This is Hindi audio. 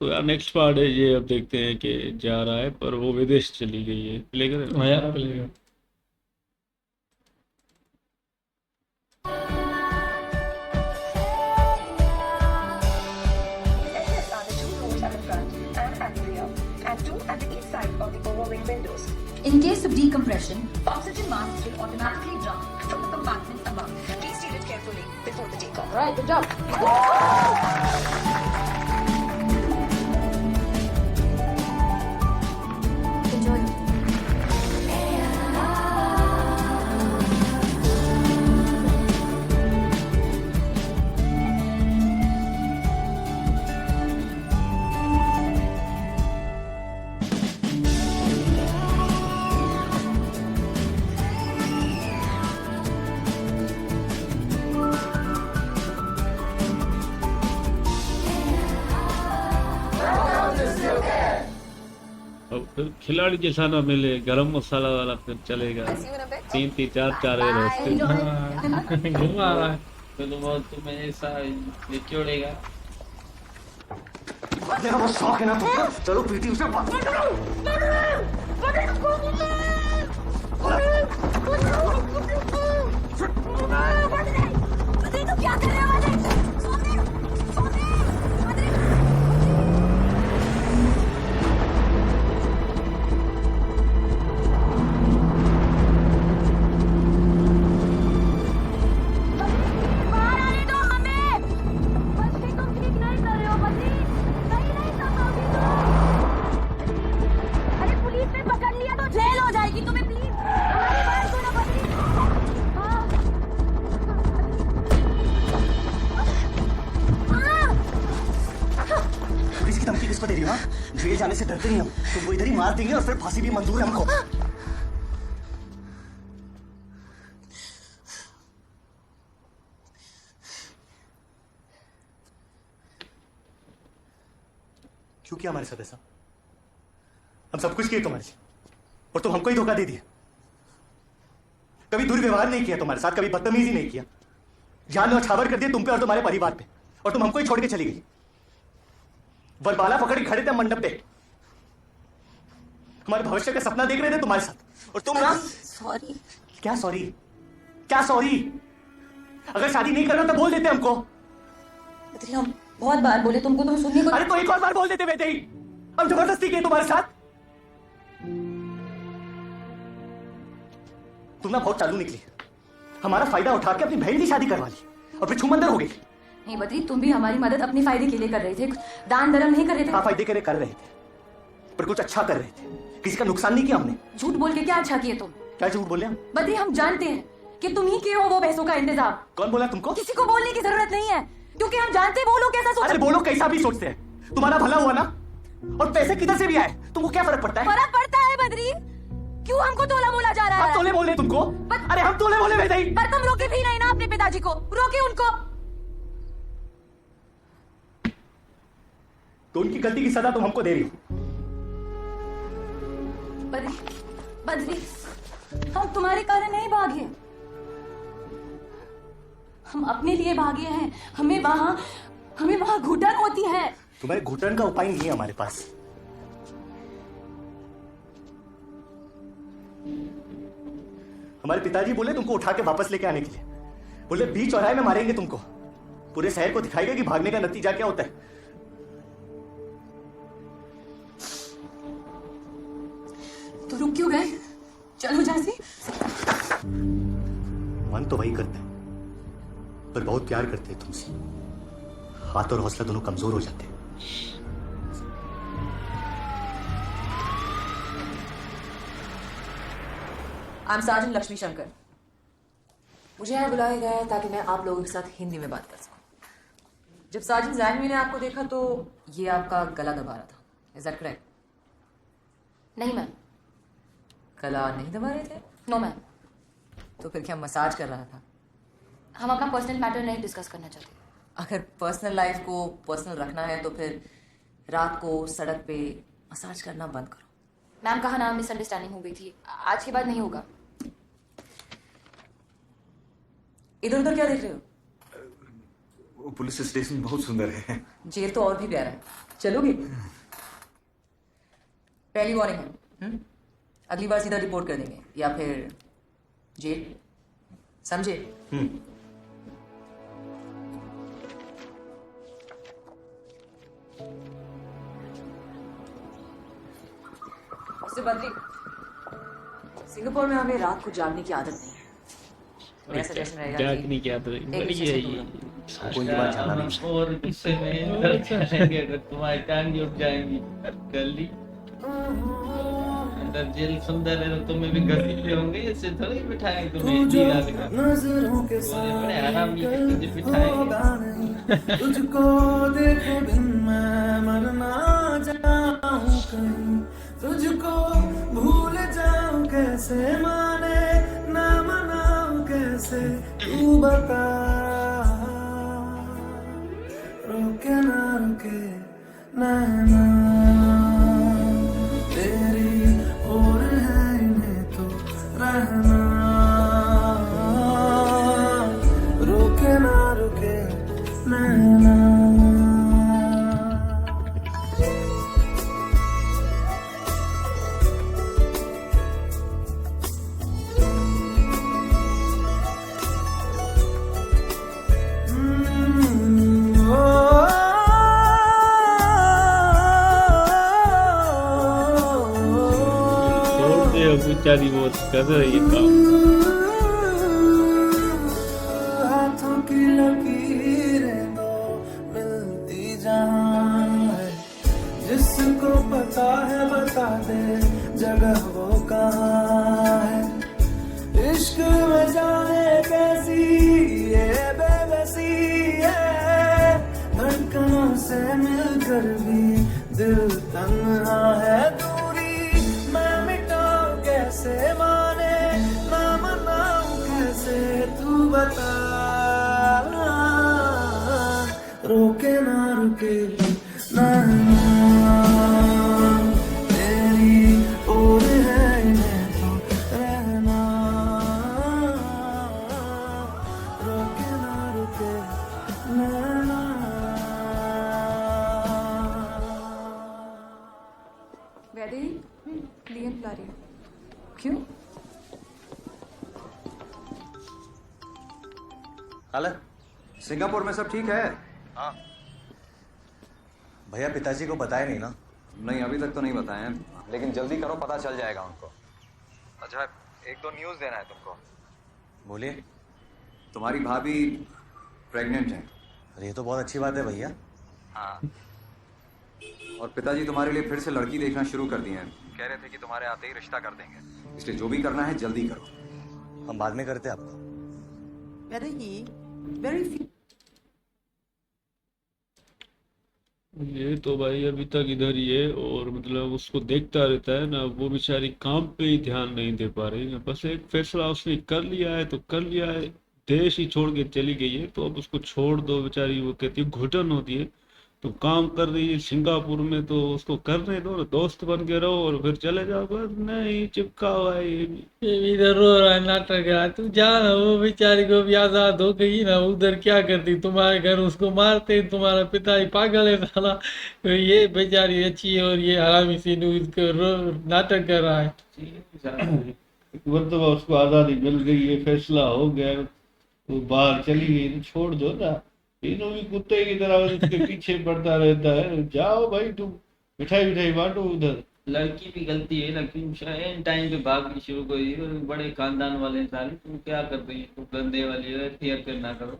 तो यार नेक्स्ट पार्ट है ये, अब देखते हैं कि जा रहा है पर वो विदेश चली गई है, प्ले करें। हाँ यार चलेगा। Exits are the two doors at the front and at the rear, and two at the each side of the overwing windows. In case of decompression, oxygen masks will automatically drop from the compartments above. Please read it carefully before the takeoff. All right, good job. Enjoy. अब फिर खिलाड़ी जैसा ना मिले, गरम मसाला वाला फिर चलेगा। See you in a bit. तीन तीन चार चार है रास्ते। हाँ, घूम आ रहा है। तो तुम्हें ऐसा लेके उड़ेगा। तेरा वो शौक है ना तुमको, चलो पीटी उसे बात तो क्या कर रहे हो? बाहर आने दो हमें। बच्चे तुम ठीक नहीं कर रहे हो बद्री, नहीं संभालोगी तुम। अरे पुलिस ने पकड़ लिया तो जेल हो जाएगी तुम्हें। प्लीज हमारी बात सुनो बद्री। पुलिस की धमकी किसको दे रही हो? हाँ? जेल जाने से डरते नहीं हम, तुमको इधर ही मार देंगे और फिर फांसी भी मंजूर है हमको। क्यों किया हमारे साथ ऐसा? हम सब कुछ किए तुम्हारे लिए और तुम हमको ही धोखा दे दिए। कभी दुर्व्यवहार नहीं किया तुम्हारे साथ, कभी बदतमीजी नहीं किया। जान न्यौछावर कर दिए तुम पे और तुम्हारे परिवार पे, और तुम हमको ही छोड़ के चली गई। वरमाला पकड़ के खड़े थे मंडप पे, हमारे भविष्य का सपना देख रहे थे तुम्हारे साथ, और तुम ना। सॉरी। क्या सॉरी? क्या सॉरी? अगर शादी नहीं करना तो बोल देते हमको। बद्री हम बहुत बार बोले तुमको, तुम सुनने को। अरे तो एक और बार बोल देते वैसे ही। हम जबरदस्ती किए तुम्हारे साथ। तुम ना बहुत चालू निकली, हमारा फायदा उठा के अपनी बहन की शादी करवा ली और फिर छुमंदर हो गई। नहीं बद्री, तुम भी हमारी मदद अपने फायदे के लिए कर रहे थे, दान धर्म नहीं कर रहे थे। हाँ, फायदे के लिए कर रहे थे, पर कुछ अच्छा कर रहे थे, किसी का नुकसान नहीं किया हमने। झूठ बोल के क्या अच्छा किए तुम? क्या झूठ बोले हम? बद्री हम जानते हैं कि तुम ही किए हो वो पैसों का इंतजाम। कौन बोला तुमको? किसी को बोलने की जरूरत नहीं है, क्योंकि हम जानते हैं वो लोग कैसा अरे सोचते। बोलो कैसा भी सोचते हैं, तुम्हारा भला हुआ ना। और पैसे किधर से भी आए, तुमको क्या फर्क पड़ता है? फर्क पड़ता है बद्री, क्यों हमको तोला मोला जा रहा हम है? तोले बोले तुमको? अरे हम तोले बोले वैसे ही। पर तुम रोके भी नहीं ना अपने पिताजी को, रोके उनको। तो उनकी गलती की सजा तुम हमको दे रही हो। बद्री, बद्री, हम तुम्हारे कारण नहीं भागे, हम अपने लिए भागे हैं। हमें वहां घुटन होती है। तुम्हारे घुटन का उपाय नहीं है हमारे पास। हमारे पिताजी बोले तुमको उठा के वापस लेके आने के लिए, बोले बीच चौराहे में मारेंगे तुमको, पूरे शहर को दिखाएगा कि भागने का नतीजा क्या होता है। तो रुक क्यों गए? चलो झांसी। मन तो वही करते हैं, पर बहुत प्यार करते हैं तुमसे। हाथ और हौसला दोनों कमजोर हो जाते हैं। I am sergeant Lakshmi Shankar. मुझे यहाँ बुलाया गया है ताकि मैं आप लोगों के साथ हिंदी में बात कर सकूं। जब सार्जेंट जानवी ने आपको देखा तो ये आपका गला दबा रहा था, इज दैट करेक्ट? नहीं मैम। गला नहीं दबा रहे थे? नो मैम, तो फिर क्या मसाज कर रहा था? हम अपना पर्सनल मैटर नहीं डिस्कस करना चाहते। अगर पर्सनल लाइफ को पर्सनल रखना है तो फिर रात को सड़क पे मसाज करना बंद करो। मैम कहा ना मिसअंडरस्टैंडिंग हो गई थी, आज के बाद नहीं होगा। इधर उधर क्या देख रहे हो? वो पुलिस स्टेशन बहुत सुंदर है। जेल तो और भी प्यारा है। चलोगे? पहली वार्निंग है। अगली बार सीधा रिपोर्ट कर देंगे या फिर जेल, समझे? उससे बदली, सिंगापुर में हमें रात को जागने की आदत नहीं है। मेरा सजेशन रहेगा जागने की आदत एक बढ़िया दूसरे से है दूर ये। रहो। कोई की बात जानना नहीं। और गुस्से में डर जाएंगे अगर तुम्हारी टांग उठ जाएंगी गली अंदर जेल सुंदर है तो तुम्हें भी घसीटे होंगे, इससे थोड़ी बिठाएंगे तुम्हें जी रात का बड़े आराम से तुझे बिठाएंगे। तुझको देखे बिन मैं मर ना जाऊं कहीं, तुझको भूल जाऊं कैसे, माने ना मनाऊं कैसे, तू बता। रुके ना रुके नैना तेरी और है इन्हें तो रहना, रुके ना रुके नैना। छोड़ दे अब, बेचारी बहुत कर रही है काम। हाथों की लकीरें तो मिलती जहाँ है, जिसको पता है बता दे जगह वो कहाँ है। इश्क में जाने कैसी ये बेबसी है, धड़कनों से मिलकर भी दिल तन्हा है। दूरी मैं मिटाऊं कैसे, माने ना मनाऊं कैसे, तू बता। रोके ना रुके नैना तेरी और है इन्हें तो रहना, रोके ना रुके नैना। वैदेही क्लिएंट ला रही है। क्यों? खाला, सिंगापुर में सब ठीक है? हाँ। भैया पिताजी को बताया नहीं ना? नहीं, अभी तक तो नहीं बताए हैं। लेकिन जल्दी करो, पता चल जाएगा उनको। अच्छा, एक दो न्यूज़ देना है तुमको। बोलिए। तुम्हारी भाभी प्रेग्नेंट है। अरे ये तो बहुत अच्छी बात है भैया। हाँ। और पिताजी तुम्हारे लिए फिर से लड़की देखना शुरू कर दिए हैं। कह रहे थे कि तुम्हारे आते ही रिश्ता कर देंगे, इसलिए जो भी करना है जल्दी करो। हम बाद में करते हैं आपको। ये तो भाई अभी तक इधर ही है और मतलब उसको देखता रहता है ना, वो बेचारी काम पे ही ध्यान नहीं दे पा रही है। बस एक फैसला उसने कर लिया है तो कर लिया है, देश ही छोड़ के चली गई है तो अब उसको छोड़ दो। बेचारी वो कहती है घुटन होती है, तो काम कर रही है सिंगापुर में तो उसको करने दो ना, दोस्त बन के रहो और फिर चले जाओ। बस नहीं, चिपका हुआ है ये भी। ये भी इधर रो रहा है, नाटक कर रहा है। तू जा ना, वो बेचारी को भी आजाद हो गई ना, उधर क्या करती? तुम्हारे घर उसको मारते, तुम्हारा पिता ही पागल है साला। ये बेचारी अच्छी है और ये हरामी सी नाटक कर रहा है। मतलब उसको आज़ादी मिल गई है, फैसला हो गया, वो बाहर चली गई तो छोड़ दो ना। तीनों भी कुत्ते की तरह उसके पीछे पड़ता रहता है। जाओ भाई, तुम मिठाई मिठाई बांटो उधर। लड़की भी गलती है, लड़की इन टाइम पे भागनी शुरू कर दी, बड़े खानदान वाले सारे। तुम क्या कर रही है? तुम गंदे वाली है, हरकत ना करो।